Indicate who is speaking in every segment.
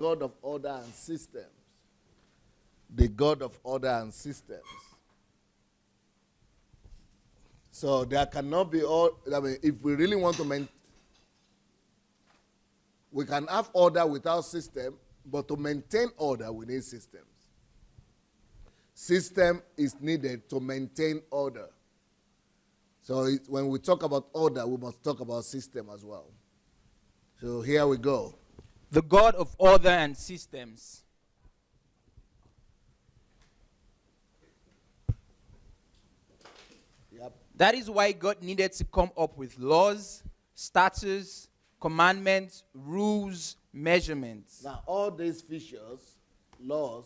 Speaker 1: God of order and systems. The God of order and systems. So there cannot be if we really want to maintain, we can have order without system, but to maintain order, we need systems. System is needed to maintain order. So when we talk about order, we must talk about system as well. So here we go.
Speaker 2: The God of order and systems.
Speaker 1: Yep.
Speaker 2: That is why God needed to come up with laws, statutes, commandments, rules, measurements.
Speaker 1: Now, all these features, laws,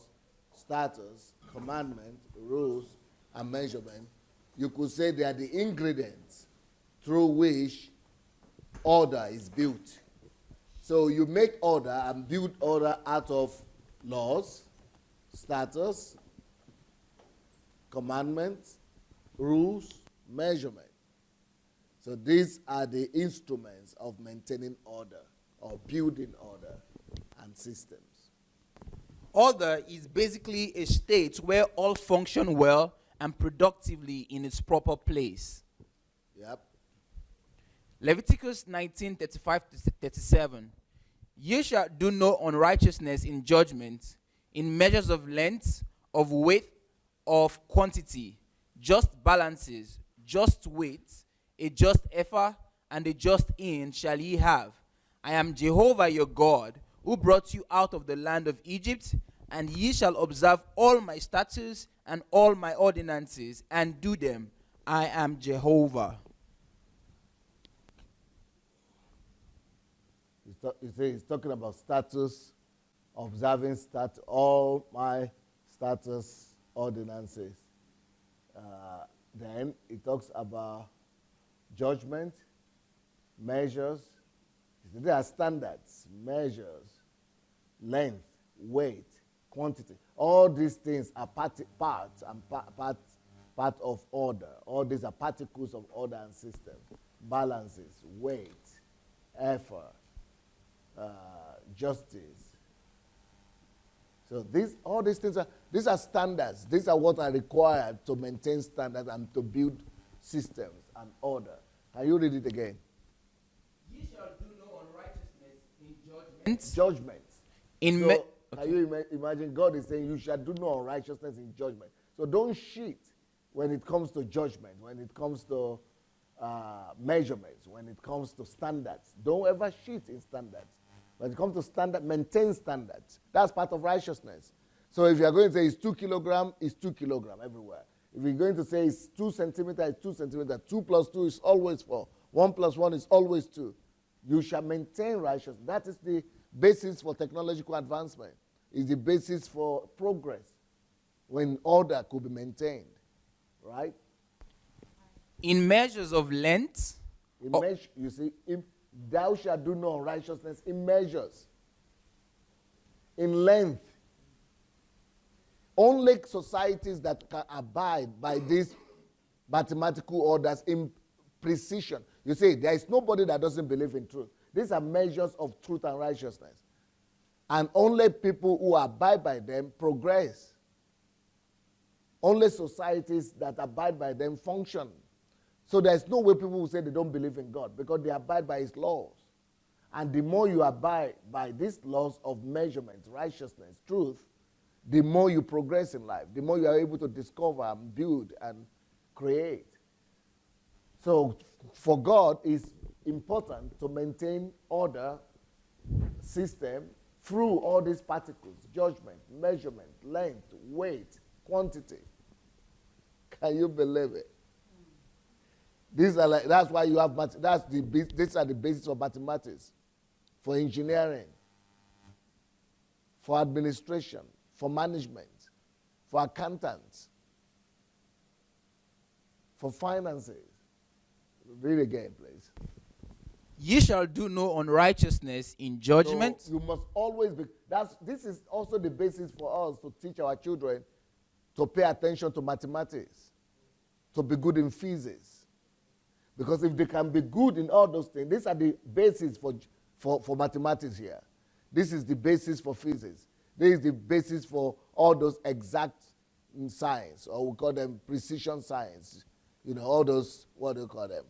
Speaker 1: statutes, commandments, rules, and measurement, you could say they are the ingredients through which order is built. So you make order and build order out of laws, statutes, commandments, rules, measurement. So these are the instruments of maintaining order or building order and systems.
Speaker 2: Order is basically a state where all function well and productively in its proper place.
Speaker 1: Yep.
Speaker 2: Leviticus 19:35-37. You shall do no unrighteousness in judgment, in measures of length, of weight, of quantity, just balances, just weight, a just ephah, and a just hin shall ye have. I am Jehovah your God, who brought you out of the land of Egypt, and ye shall observe all my statutes and all my ordinances, and do them. I am Jehovah.
Speaker 1: He's talking about status, observing all my status ordinances. Then he talks about judgment, measures. There are standards, measures, length, weight, quantity. All these things are part of order. All these are particles of order and system. Balances, weight, effort, justice. So all these things these are standards. These are what are required to maintain standards and to build systems and order. Can you read it again?
Speaker 2: Ye shall do no unrighteousness in judgment.
Speaker 1: Judgment. Can you imagine God is saying you shall do no unrighteousness in judgment. So don't cheat when it comes to judgment, when it comes to measurements, when it comes to standards. Don't ever cheat in standards. When it comes to standard, maintain standards. That's part of righteousness. So if you're going to say it's 2 kilograms, it's 2 kilograms everywhere. If you're going to say it's 2 centimeters, it's 2 centimeters. 2 plus 2 is always 4. 1 plus 1 is always 2. You shall maintain righteousness. That is the basis for technological advancement. Is the basis for progress when order could be maintained. Right?
Speaker 2: In measures of length.
Speaker 1: You see, thou shalt do no unrighteousness in measures. In length. Only societies that can abide by these mathematical orders in precision. You see, there is nobody that doesn't believe in truth. These are measures of truth and righteousness. And only people who abide by them progress. Only societies that abide by them function. So there's no way people will say they don't believe in God because they abide by his laws. And the more you abide by these laws of measurement, righteousness, truth, the more you progress in life, the more you are able to discover and build and create. So for God, it's important to maintain order, system, through all these particles, judgment, measurement, length, weight, quantity. Can you believe it? These are that's why you have these are the basis of mathematics, for engineering, for administration, for management, for accountants, for finances. Read again, please.
Speaker 2: Ye shall do no unrighteousness in judgment.
Speaker 1: So you must always be. This is also the basis for us to teach our children to pay attention to mathematics, to be good in physics. Because if they can be good in all those things, these are the basis for mathematics here. This is the basis for physics. This is the basis for all those exact science, or we call them precision science. You know, all those, what do you call them?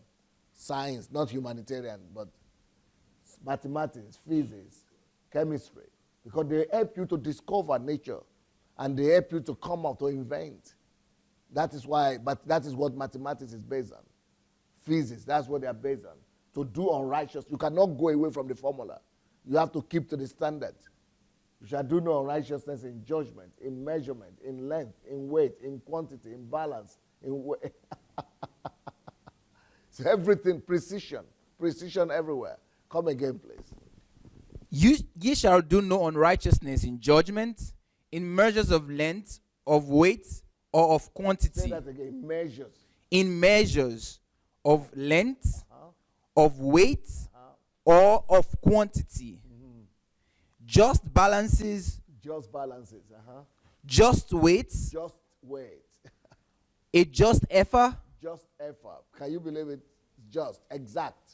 Speaker 1: Science, not humanitarian, but mathematics, physics, chemistry. Because they help you to discover nature, and they help you to come up, to invent. That is why, but that is what mathematics is based on. Physics, that's what they are based on. To do unrighteous, you cannot go away from the formula. You have to keep to the standard. You shall do no unrighteousness in judgment, in measurement, in length, in weight, in quantity, in balance, in weight. So everything, precision everywhere. Come again, please.
Speaker 2: Ye shall do no unrighteousness in judgment, in measures of length, of weight, or of quantity.
Speaker 1: Say that again, measures.
Speaker 2: In measures of length, of weight, or of quantity. Just balances.
Speaker 1: Just balances.
Speaker 2: Just weights.
Speaker 1: Just weight.
Speaker 2: A just effort.
Speaker 1: Just effort. Can you believe it? Just, exact.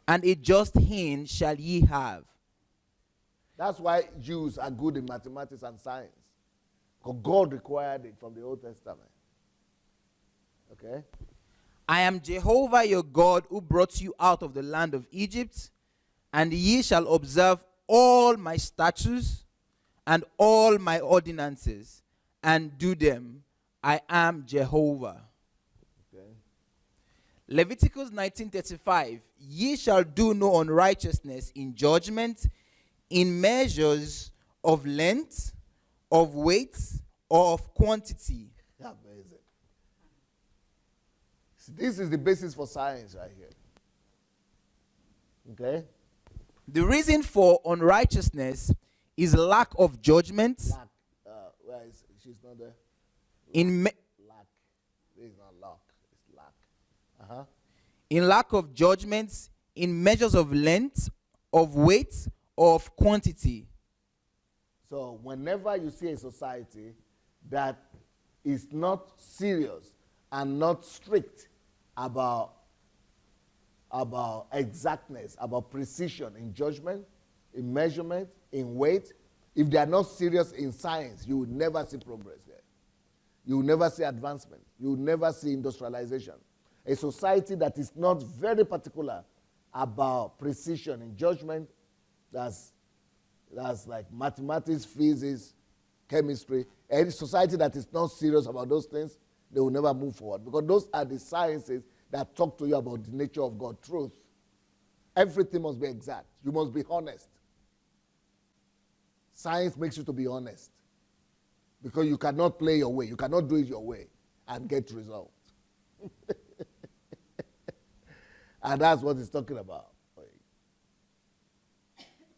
Speaker 2: And a just hin shall ye have.
Speaker 1: That's why Jews are good in mathematics and science. Because God required it from the Old Testament. Okay?
Speaker 2: I am Jehovah your God, who brought you out of the land of Egypt, and ye shall observe all my statutes and all my ordinances, and do them. I am Jehovah.
Speaker 1: Okay.
Speaker 2: Leviticus 19:35. Ye shall do no unrighteousness in judgment, in measures of length, of weight, or of quantity.
Speaker 1: Amazing. This is the basis for science right here. Okay?
Speaker 2: The reason for unrighteousness is lack of judgment.
Speaker 1: Lack. Where is she's not there? Lack. This is not lack. It's lack.
Speaker 2: In lack of judgments, in measures of length, of weight, or of quantity.
Speaker 1: So whenever you see a society that is not serious and not strict about exactness, about precision in judgment, in measurement, in weight, if they are not serious in science, you will never see progress there. You will never see advancement. You will never see industrialization. A society that is not very particular about precision in judgment, that's like mathematics, physics, chemistry. Any society that is not serious about those things, they will never move forward, because those are the sciences that talk to you about the nature of God, truth. Everything must be exact. You must be honest. Science makes you to be honest, because you cannot play your way. You cannot do it your way and get results. And that's what it's talking about.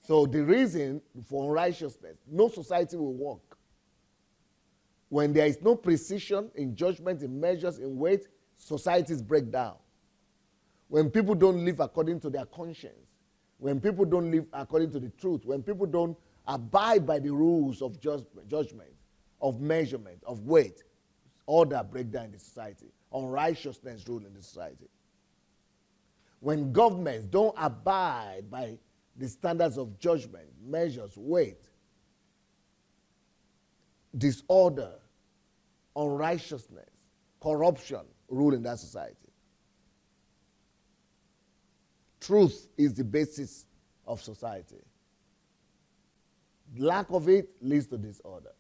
Speaker 1: So the reason for unrighteousness, no society will work. When there is no precision in judgment, in measures, in weight, societies break down. When people don't live according to their conscience, when people don't live according to the truth, when people don't abide by the rules of judgment, of measurement, of weight, order break down in the society. Unrighteousness rule in the society. When governments don't abide by the standards of judgment, measures, weight, disorder, unrighteousness, corruption rule in that society. Truth is the basis of society. Lack of it leads to disorder.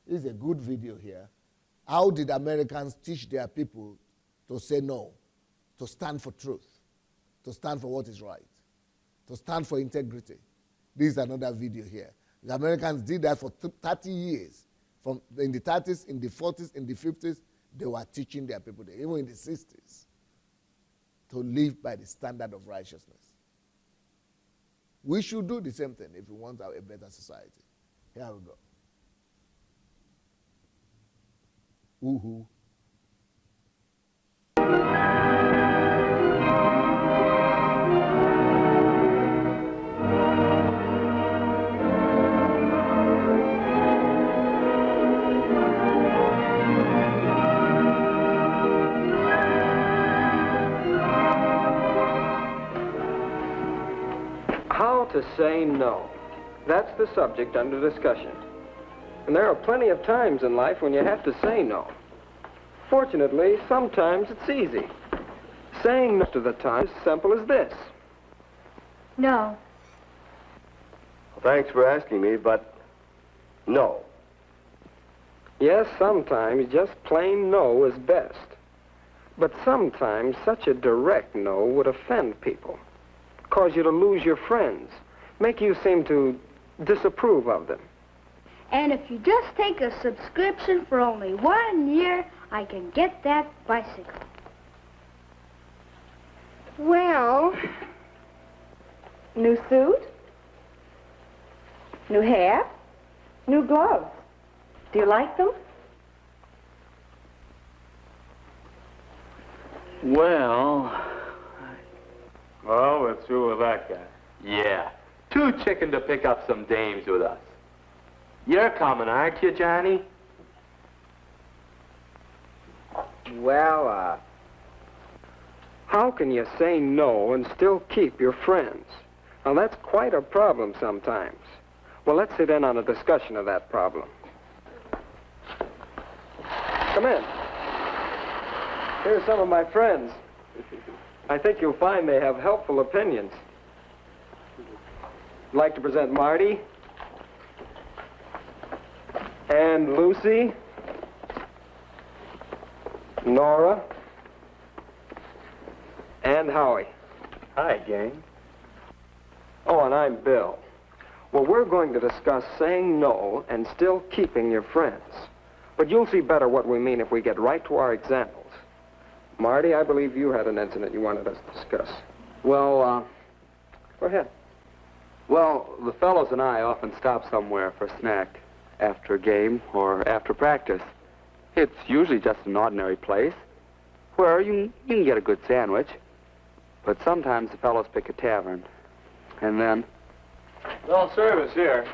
Speaker 1: This is a good video here. How did Americans teach their people to say no, to stand for truth, to stand for what is right, to stand for integrity? This is another video here. The Americans did that for 30 years. From in the 30s, in the 40s, in the 50s, they were teaching their people, even in the 60s, to live by the standard of righteousness. We should do the same thing if we want a better society. Here we go. Woohoo.
Speaker 3: to say no. That's the subject under discussion. And there are plenty of times in life when you have to say no. Fortunately, sometimes it's easy. Saying no to the time is simple as this.
Speaker 4: No.
Speaker 5: Well, thanks for asking me, but no.
Speaker 3: Yes, sometimes just plain no is best. But sometimes such a direct no would offend people, cause you to lose your friends, make you seem to disapprove of them.
Speaker 4: And if you just take a subscription for only 1 year, I can get that bicycle.
Speaker 6: Well, new suit, new hair, new gloves. Do you like them?
Speaker 7: Well, we're through with that guy.
Speaker 5: Yeah. Too chicken to pick up some dames with us. You're coming, aren't you, Johnny?
Speaker 3: Well, how can you say no and still keep your friends? Now, that's quite a problem sometimes. Well, let's sit in on a discussion of that problem. Come in. Here are some of my friends. I think you'll find they have helpful opinions. I'd like to present Marty and Lucy, Nora, and Howie.
Speaker 5: Hi, gang.
Speaker 3: Oh, and I'm Bill. Well, we're going to discuss saying no and still keeping your friends. But you'll see better what we mean if we get right to our examples. Marty, I believe you had an incident you wanted us to discuss.
Speaker 8: Well,
Speaker 3: Go ahead.
Speaker 8: the fellows and I often stop somewhere for a snack after a game or after practice. It's usually just an ordinary place where you can get a good sandwich. But sometimes the fellows pick a tavern. And then...
Speaker 7: No service here.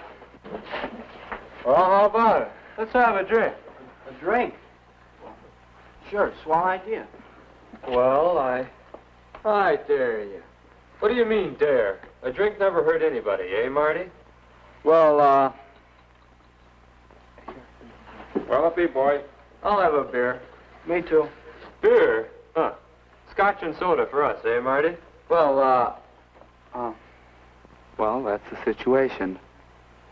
Speaker 7: Well, how about it? Let's have a drink.
Speaker 8: A drink? Sure, swell idea.
Speaker 7: Well, I dare you. What do you mean, dare? A drink never hurt anybody, eh, Marty?
Speaker 8: Well,
Speaker 7: Well, be boy. I'll have a beer.
Speaker 8: me too.
Speaker 7: Beer? Huh. Scotch and soda for us, eh, Marty?
Speaker 8: Well, that's the situation.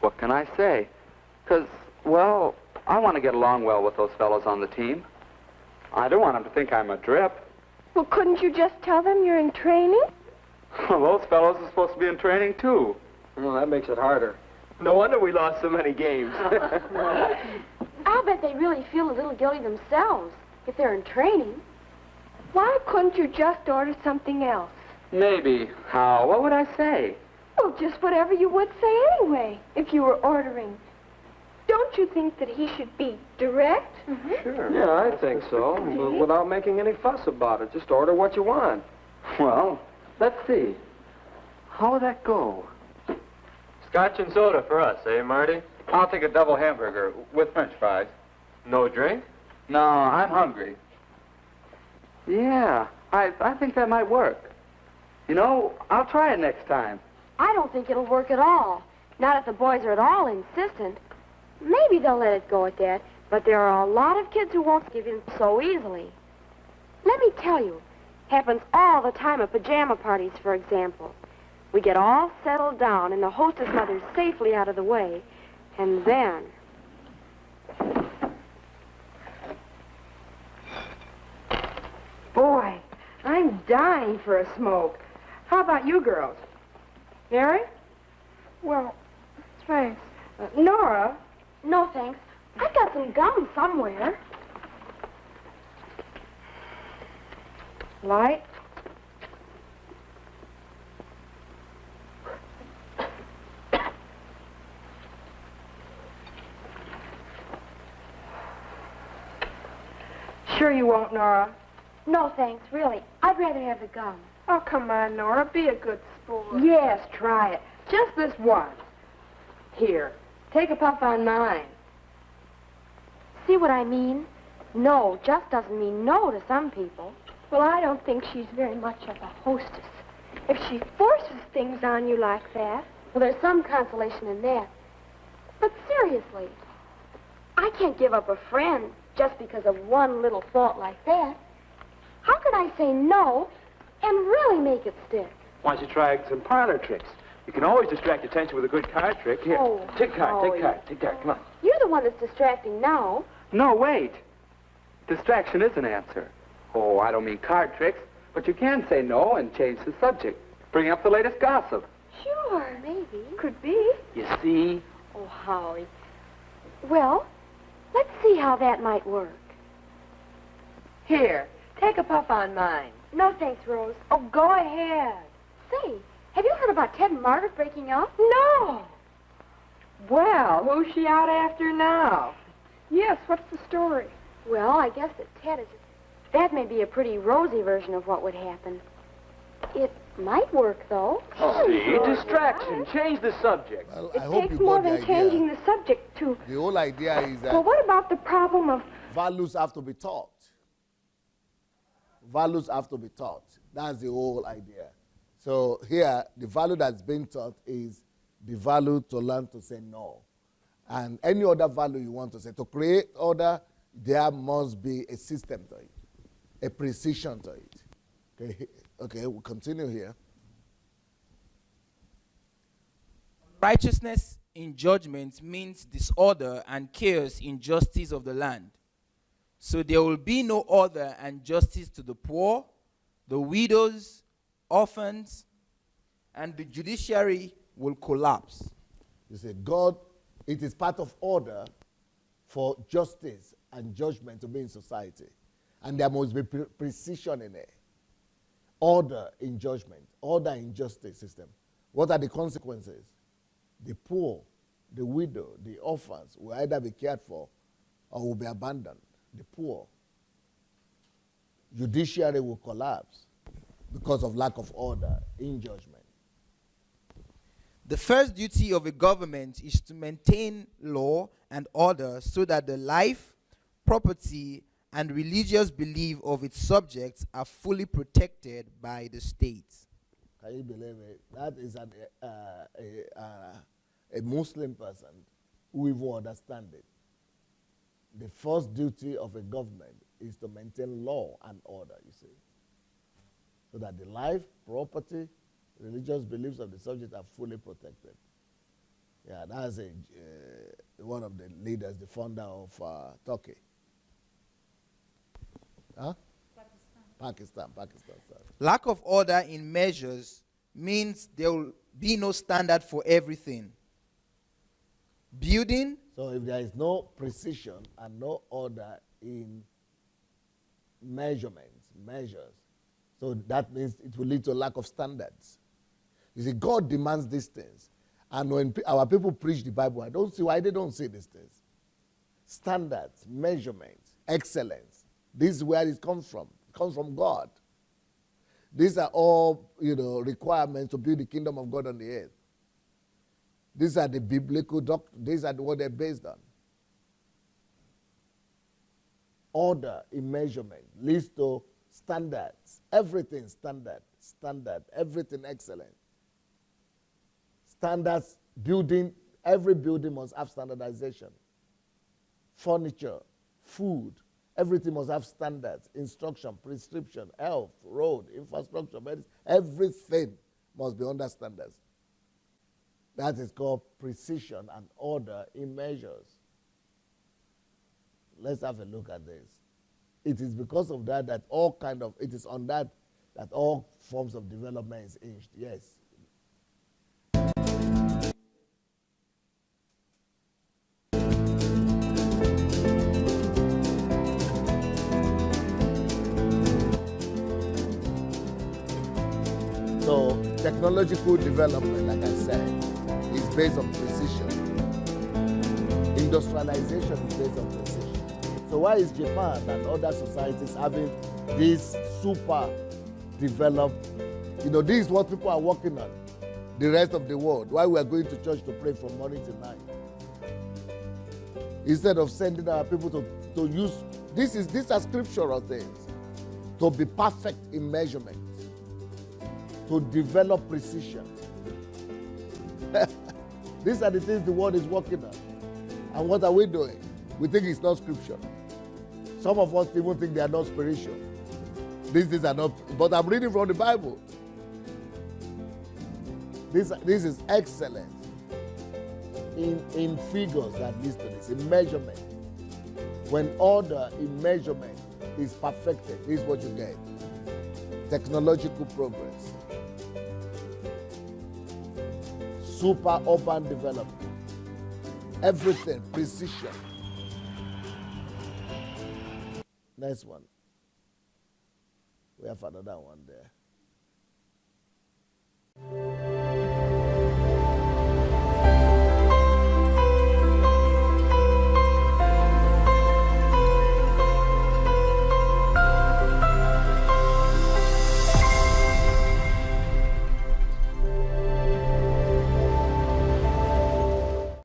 Speaker 8: What can I say? 'Cause, I want to get along well with those fellows on the team. I don't want them to think I'm a drip.
Speaker 6: Well, couldn't you just tell them you're in training?
Speaker 8: Well, those fellows are supposed to be in training, too.
Speaker 3: Well, that makes it harder. No wonder we lost so many games.
Speaker 9: I'll bet they really feel a little guilty themselves if they're in training.
Speaker 6: Why couldn't you just order something else?
Speaker 8: Maybe. How? What would I say?
Speaker 6: Well, just whatever you would say anyway, if you were ordering. Don't you think that he should be direct?
Speaker 3: Sure. Yeah, I think so. But without making any fuss about it. Just order what you want.
Speaker 8: Well, let's see. How would that go?
Speaker 7: Scotch and soda for us, eh, Marty?
Speaker 8: I'll take a double hamburger with French fries.
Speaker 7: No drink?
Speaker 8: No, I'm hungry. Yeah, I think that might work. You know, I'll try it next time.
Speaker 9: I don't think it'll work at all. Not if the boys are at all insistent. Maybe they'll let it go at that, but there are a lot of kids who won't give in so easily. Let me tell you, happens all the time at pajama parties, for example. We get all settled down and the hostess mother's safely out of the way, and then...
Speaker 6: Boy, I'm dying for a smoke. How about you girls? Mary? Well, thanks. Nora?
Speaker 9: No, thanks. I've got some gum somewhere.
Speaker 6: Light? Sure you won't, Nora?
Speaker 9: No, thanks, really. I'd rather have the gum.
Speaker 6: Oh, come on, Nora. Be a good sport. Yes, try it. Just this once. Here, take a puff on mine.
Speaker 9: See what I mean? No just doesn't mean no to some people.
Speaker 6: Well, I don't think she's very much of a hostess. If she forces things on you like that.
Speaker 9: Well, there's some consolation in that. But seriously, I can't give up a friend just because of one little thought like that. How could I say no and really make it stick?
Speaker 7: Why don't you try some parlor tricks? You can always distract attention with a good card trick. Here,
Speaker 9: Oh,
Speaker 7: take card,
Speaker 9: Howie.
Speaker 7: take card, take card. Come on.
Speaker 9: You're the one that's distracting now.
Speaker 8: No, wait. Distraction is an answer. Oh, I don't mean card tricks, but you can say no and change the subject. Bring up the latest gossip.
Speaker 9: Sure, maybe. Could be.
Speaker 7: You see?
Speaker 9: Oh, Howie. Well, let's see how that might work.
Speaker 6: Here, take a puff on mine.
Speaker 9: No, thanks, Rose.
Speaker 6: Oh, go ahead.
Speaker 9: Say, have you heard about Ted and Margaret breaking up?
Speaker 6: No. Well, who's she out after now? Yes, what's the story?
Speaker 9: Well, I guess that Ted is... That may be a pretty rosy version of what would happen. It might work, though.
Speaker 7: Oh, see? Distraction. Change the subject.
Speaker 1: Well,
Speaker 6: It
Speaker 1: I hope
Speaker 6: takes
Speaker 1: you
Speaker 6: more
Speaker 1: got the
Speaker 6: than changing
Speaker 1: idea.
Speaker 6: the subject to...
Speaker 1: The whole idea is that
Speaker 6: Well, what about the problem of...
Speaker 1: values have to be taught. Values have to be taught. That's the whole idea. So here, the value that's being taught is the value to learn to say no. And any other value you want to say. To create order, there must be a system to it, a precision to it. Okay, we'll continue here.
Speaker 2: Righteousness in judgment means disorder and chaos in justice of the land. So there will be no order and justice to the poor, the widows, orphans, and the judiciary will collapse.
Speaker 1: You say, God, it is part of order for justice and judgment to be in society. And there must be precision in it. Order in judgment, order in justice system. What are the consequences? The poor, the widow, the orphans will either be cared for or will be abandoned. The poor. Judiciary will collapse because of lack of order in judgment.
Speaker 2: The first duty of a government is to maintain law and order so that the life, property, and religious belief of its subjects are fully protected by the state.
Speaker 1: Can you believe it? That is a Muslim person who even understands it. The first duty of a government is to maintain law and order, you see. So that the life, property, religious beliefs of the subject are fully protected. Yeah, that's one of the leaders, the founder of Turkey. Huh? Pakistan. Sorry.
Speaker 2: Lack of order in measures means there will be no standard for everything. Building.
Speaker 1: So if there is no precision and no order in measures, so that means it will lead to a lack of standards. You see, God demands these things. And when our people preach the Bible, I don't see why they don't see these things. Standards, measurements, excellence. This is where it comes from. It comes from God. These are all, requirements to build the kingdom of God on the earth. These are the biblical doctrines. These are what they're based on. Order in measurement leads to standards. Everything standard, everything excellent. Standards, building, every building must have standardization. Furniture, food, everything must have standards, instruction, prescription, health, road, infrastructure, medicine. Everything must be under standards. That is called precision and order in measures. Let's have a look at this. It is because of that it is on that all forms of development is hinged. Yes. So technological development, like I said, is based on precision. Industrialization is based on precision. So why is Japan and other societies having this super developed, this is what people are working on, the rest of the world, why we are going to church to pray from morning to night. Instead of sending our people to use, these are scriptural things, to be perfect in measurement, to develop precision. These are the things the world is working on. And what are we doing? We think it's not scripture. Some of us even think they are not spiritual. These things are not, but I'm reading from the Bible. This is excellent in figures that leads to this, in measurement. When order in measurement is perfected, this is what you get. Technological progress. Super urban development. Everything, precision. Next one. We have another one there.